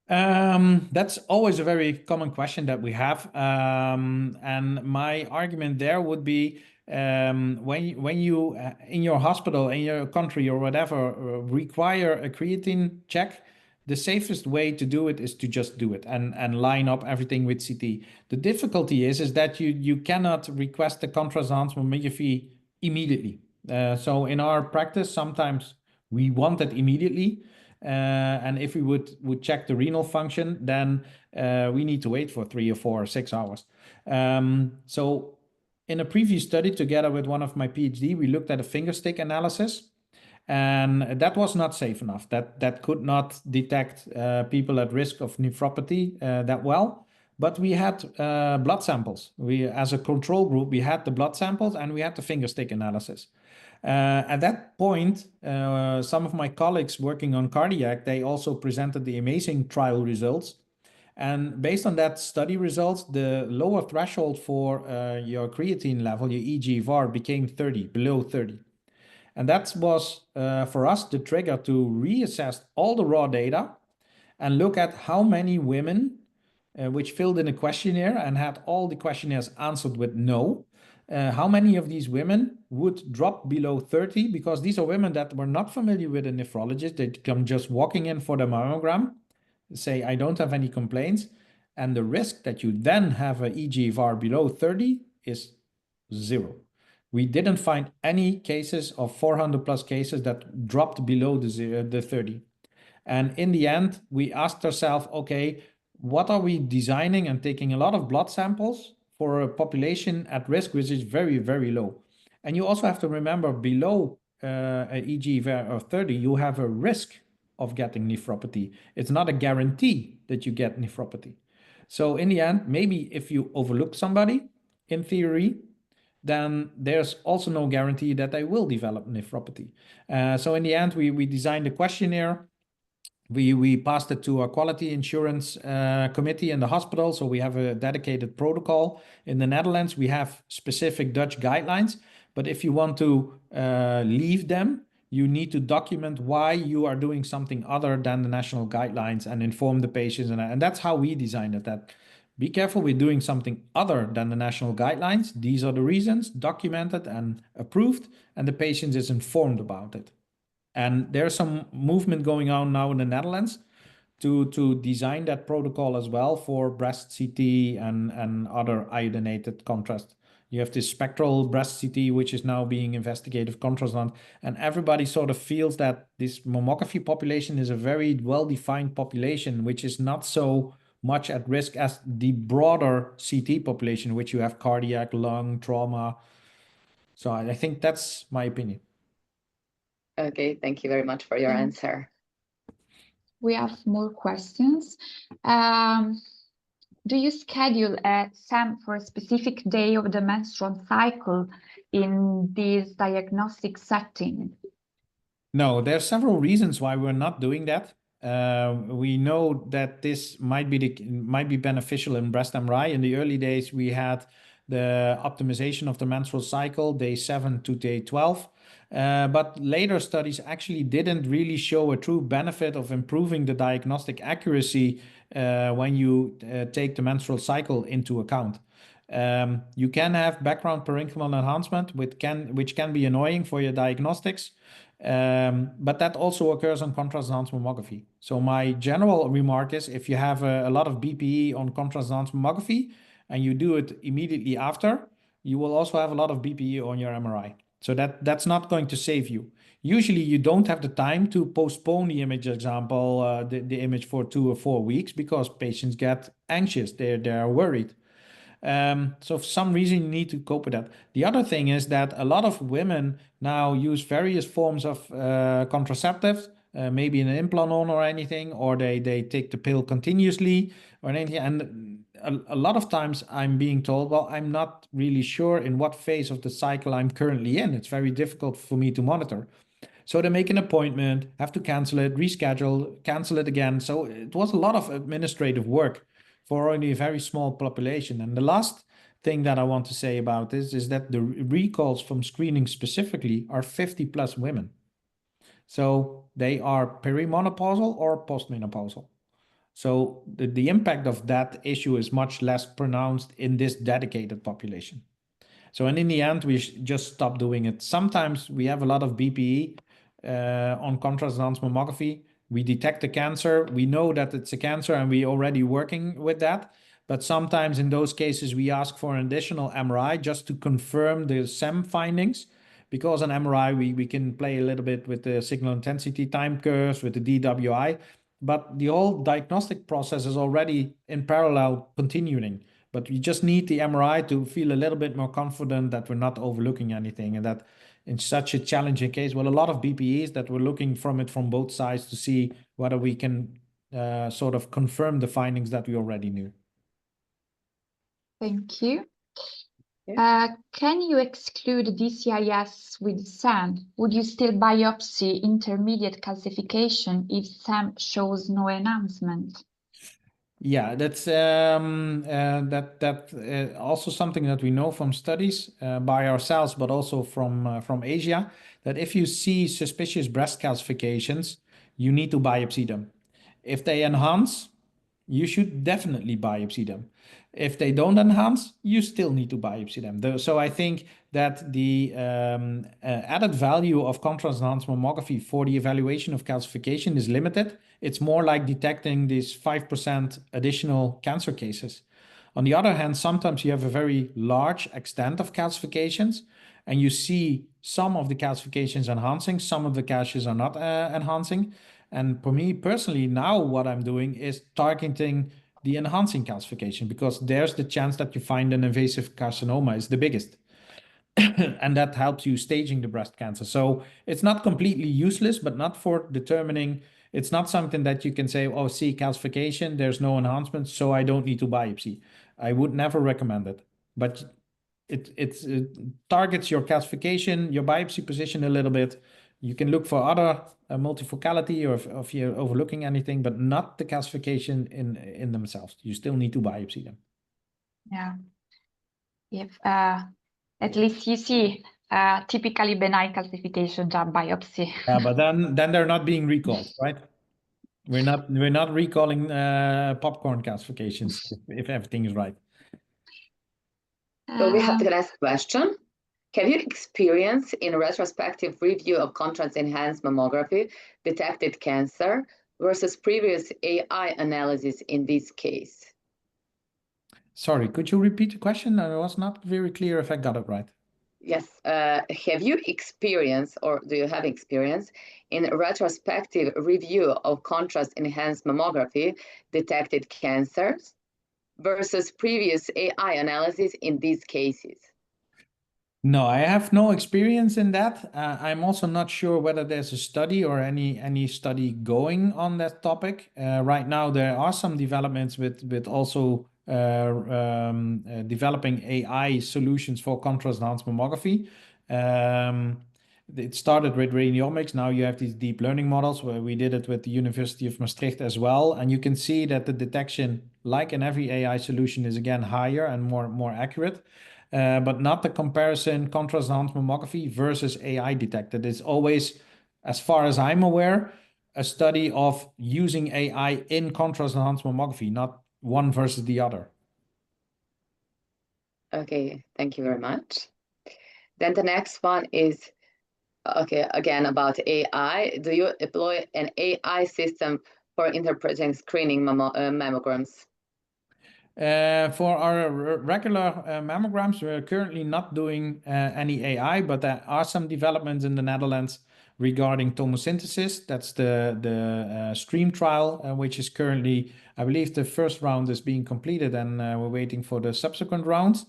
Speaker 4: That's always a very common question that we have. And my argument there would be when you in your hospital, in your country or whatever, require a creatine check, the safest way to do it is to just do it and line up everything with CT. The difficulty is that you cannot request a contrast enhanced mammography immediately. So in our practice, sometimes we want it immediately. And if we would check the renal function, then we need to wait for 3 or 4 or 6 hours. So in a previous study, together with one of my PhD, we looked at a finger stick analysis, and that was not safe enough. That could not detect people at risk of nephropathy that well. But we had blood samples. We, as a control group, we had the blood samples and we had the finger stick analysis. At that point, some of my colleagues working on cardiac, they also presented the amazing trial results. And based on that study results, the lower threshold for your creatine level, your eGFR, became 30, below 30. And that was, for us, the trigger to reassess all the raw data and look at how many women which filled in a questionnaire and had all the questionnaires answered with no. How many of these women would drop below 30? Because these are women that were not familiar with a nephrologist. They come just walking in for the mammogram, say, I don't have any complaints. And the risk that you then have an eGFR below 30 is 0. We didn't find any cases of 400 plus cases that dropped below the 30. And in the end, we asked ourselves, okay, what are we designing and taking a lot of blood samples for a population at risk, which is very, very low. And you also have to remember below an eGFR of 30, you have a risk of getting nephropathy. It's not a guarantee that you get nephropathy. So in the end, maybe if you overlook somebody, in theory, then there's also no guarantee that they will develop nephropathy. So in the end, we designed a questionnaire. We passed it to a quality insurance committee in the hospital. So we have a dedicated protocol. In the Netherlands, we have specific Dutch guidelines. But if you want to leave them, you need to document why you are doing something other than the national guidelines and inform the patients. And that's how we designed it. That be careful, we're doing something other than the national guidelines. These are the reasons, documented and approved, and the patient is informed about it. And there's some movement going on now in the Netherlands to design that protocol as well for breast CT and other iodinated contrast. You have this spectral breast CT, which is now being investigated, contrast enhanced, and everybody sort of feels that this mammography population is a very well-defined population, which is not so much at risk as the broader CT population, which you have cardiac, lung, trauma. So I think that's my opinion.
Speaker 3: Okay, thank you very much for your answer.
Speaker 1: We have more questions. Do you schedule a SAM for a specific day of the menstrual cycle in this diagnostic setting?
Speaker 4: No, there are several reasons why we're not doing that. We know that this might be beneficial in breast MRI. In the early days, we had the optimization of the menstrual cycle, day 7 to day 12. But later studies actually didn't really show a true benefit of improving the diagnostic accuracy when you take the menstrual cycle into account. You can have background parenchymal enhancement, which can be annoying for your diagnostics. But that also occurs on contrast enhanced mammography. So my general remark is, if you have a lot of BPE on contrast enhanced mammography and you do it immediately after, you will also have a lot of BPE on your MRI. So that's not going to save you. Usually you don't have the time to postpone the image example, the image for 2 or 4 weeks, because patients get anxious, they're worried. So for some reason you need to cope with that. The other thing is that a lot of women now use various forms of contraceptives, maybe an implant on or anything, or they take the pill continuously or anything. And a lot of times I'm being told, well, I'm not really sure in what phase of the cycle I'm currently in. It's very difficult for me to monitor. So they make an appointment, have to cancel it, reschedule, cancel it again. So it was a lot of administrative work for only a very small population. And the last thing that I want to say about this is that the recalls from screening specifically are 50+ women. So they are perimenopausal or postmenopausal. So the impact of that issue is much less pronounced in this dedicated population. So, and in the end, we just stop doing it. Sometimes we have a lot of BPE on contrast enhanced mammography. We detect the cancer. We know that it's a cancer and we're already working with that. But sometimes in those cases, we ask for an additional MRI just to confirm the SEM findings. Because on MRI, we can play a little bit with the signal intensity time curves, with the DWI. But the whole diagnostic process is already in parallel continuing. But we just need the MRI to feel a little bit more confident that we're not overlooking anything, and that in such a challenging case, well, a lot of BPEs that we're looking from it from both sides to see whether we can sort of confirm the findings that we already knew.
Speaker 1: Thank you.
Speaker 3: Yeah.
Speaker 1: Can you exclude DCIS with SAM? Would you still biopsy intermediate calcification if SAM shows no enhancement?
Speaker 4: Yeah, that's also something that we know from studies by ourselves, but also from Asia, that if you see suspicious breast calcifications, you need to biopsy them. If they enhance, you should definitely biopsy them. If they don't enhance, you still need to biopsy them. So I think that the added value of contrast enhanced mammography for the evaluation of calcification is limited. It's more like detecting these 5% additional cancer cases. On the other hand, sometimes you have a very large extent of calcifications, and you see some of the calcifications enhancing, some of the caches are not enhancing. And for me personally, now what I'm doing is targeting the enhancing calcification, because there's the chance that you find an invasive carcinoma is the biggest. And that helps you staging the breast cancer. So it's not completely useless, but not for determining. It's not something that you can say, oh, see calcification, there's no enhancement, so I don't need to biopsy. I would never recommend it. But it targets your calcification, your biopsy position a little bit. You can look for other multifocality or if you're overlooking anything, but not the calcification in themselves. You still need to biopsy them.
Speaker 1: Yeah. If at least you see typically benign calcification job biopsy.
Speaker 4: Yeah, but then they're not being recalled, right? We're not recalling popcorn calcifications if everything is right.
Speaker 3: So we have the next question. Have you experienced in retrospective review of contrast enhanced mammography detected cancer versus previous AI analysis in this case?
Speaker 4: Sorry, could you repeat the question? I was not very clear if I got it right.
Speaker 3: Yes. Have you experienced or do you have experience in retrospective review of contrast enhanced mammography detected cancers versus previous AI analysis in these cases?
Speaker 4: No, I have no experience in that. I'm also not sure whether there's a study or any study going on that topic. Right now, there are some developments with also developing AI solutions for contrast enhanced mammography. It started with radiomics. Now you have these deep learning models where we did it with the University of Maastricht as well. And you can see that the detection, like in every AI solution, is again higher and more accurate. But not the comparison contrast enhanced mammography versus AI detected. It's always, as far as I'm aware, a study of using AI in contrast enhanced mammography, not one versus the other.
Speaker 3: Okay, thank you very much. Then the next one is, okay, again about AI. Do you deploy an AI system for interpreting screening mammograms?
Speaker 4: For our regular mammograms, we're currently not doing any AI, but there are some developments in the Netherlands regarding tomosynthesis. That's the STREAM trial, which is currently, I believe the first round is being completed and we're waiting for the subsequent rounds.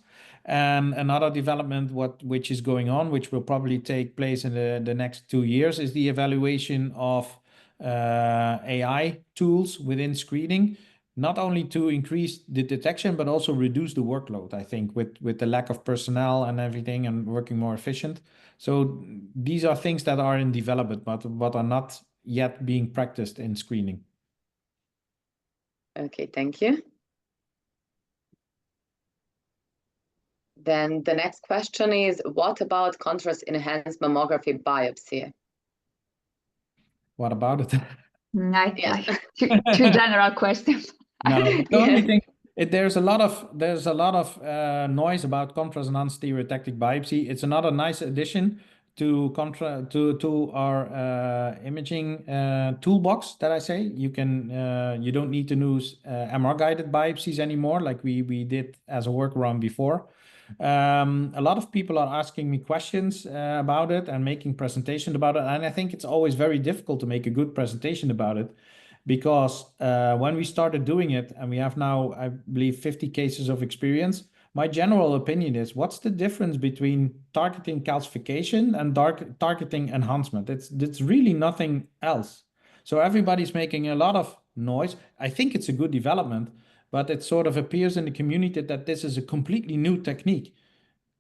Speaker 4: And another development which is going on, which will probably take place in the next 2 years, is the evaluation of AI tools within screening, not only to increase the detection, but also reduce the workload, I think, with the lack of personnel and everything and working more efficient. So these are things that are in development, but are not yet being practiced in screening.
Speaker 3: Okay, thank you. Then the next question is, what about contrast enhanced mammography biopsy?
Speaker 4: What about it?
Speaker 1: Like
Speaker 3: Yes.
Speaker 1: two general questions.
Speaker 4: No, the
Speaker 3: Yes.
Speaker 4: only thing, there's a lot of noise about contrast enhanced stereotactic biopsy. It's another nice addition to our imaging toolbox that I say. You don't need to use MR guided biopsies anymore, like we did as a workaround before. A lot of people are asking me questions about it and making presentations about it, and I think it's always very difficult to make a good presentation about it. Because when we started doing it, and we have now, I believe, 50 cases of experience, my general opinion is, what's the difference between targeting calcification and targeting enhancement? It's really nothing else. So everybody's making a lot of noise. I think it's a good development, but it sort of appears in the community that this is a completely new technique.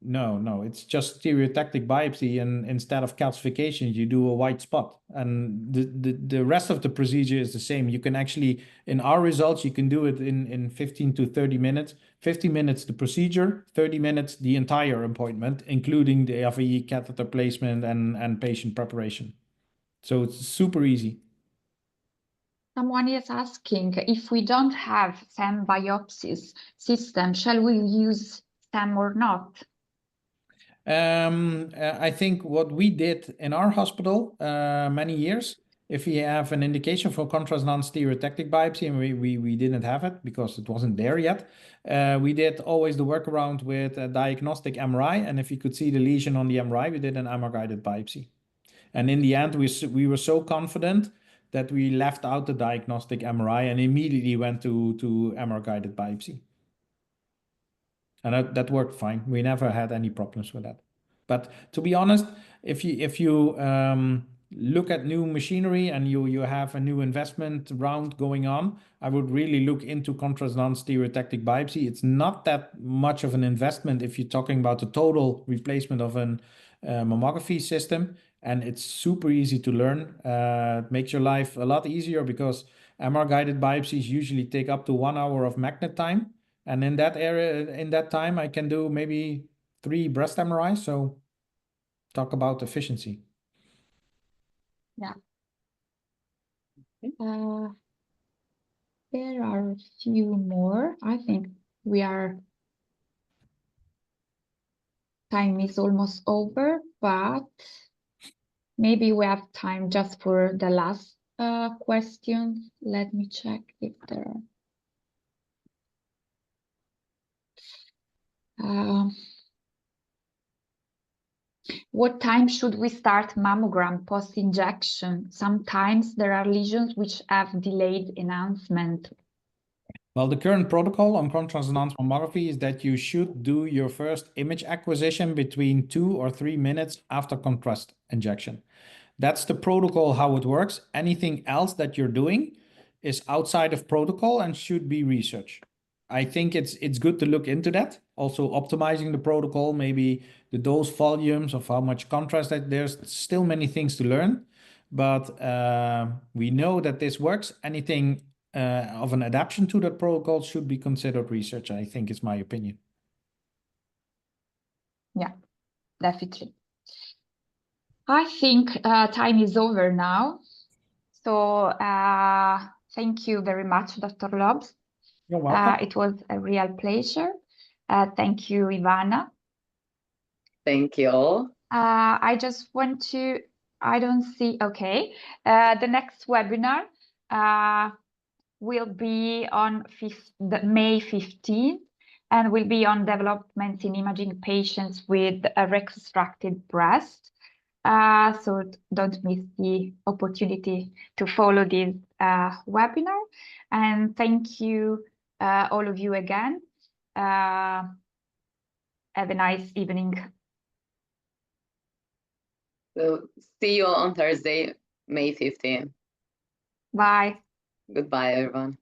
Speaker 4: No, it's just stereotactic biopsy, and instead of calcification, you do a white spot, and the rest of the procedure is the same. You can actually, in our results, you can do it in 15 to 30 minutes. 50 minutes the procedure, 30 minutes the entire appointment, including the AVE catheter placement and patient preparation. So it's super easy.
Speaker 1: Someone is asking, if we don't have SAM biopsies system, shall we use SAM or not?
Speaker 4: I think what we did in our hospital many years, if we have an indication for contrast enhanced stereotactic biopsy, and we didn't have it because it wasn't there yet, we did always the workaround with a diagnostic MRI, and if you could see the lesion on the MRI, we did an MR guided biopsy. And in the end, we were so confident that we left out the diagnostic MRI and immediately went to MR guided biopsy. And that worked fine. We never had any problems with that. But to be honest, if you look at new machinery and you have a new investment round going on, I would really look into contrast enhanced stereotactic biopsy. It's not that much of an investment if you're talking about the total replacement of an mammography system, and it's super easy to learn. It makes your life a lot easier because MR guided biopsies usually take up to 1 hour of magnet time, and in that time I can do maybe 3 breast MRIs. So talk about efficiency.
Speaker 1: Yeah. There are a few more. I think time is almost over, but maybe we have time just for the last questions. Let me check if there are. What time should we start mammogram post-injection? Sometimes there are lesions which have delayed enhancement.
Speaker 4: Well, the current protocol on contrast enhanced mammography is that you should do your first image acquisition between 2 or 3 minutes after contrast injection. That's the protocol, how it works. Anything else that you're doing is outside of protocol and should be research. I think it's good to look into that. Also optimizing the protocol, maybe the dose volumes of how much contrast that there's still many things to learn, but we know that this works. Anything of an adaptation to that protocol should be considered research, I think is my opinion.
Speaker 1: Yeah, definitely. I think time is over now. So thank you very much, Dr. Lobbes.
Speaker 4: You're welcome.
Speaker 1: It was a real pleasure. Thank you, Ivana.
Speaker 3: Thank you all.
Speaker 1: I just want to, I don't see, okay. The next webinar will be on May 15th and will be on developments in imaging patients with a reconstructed breast. So don't miss the opportunity to follow this webinar. And thank you all of you again. Have a nice evening.
Speaker 3: So see you on Thursday, May 15th.
Speaker 1: Bye.
Speaker 3: Goodbye, everyone.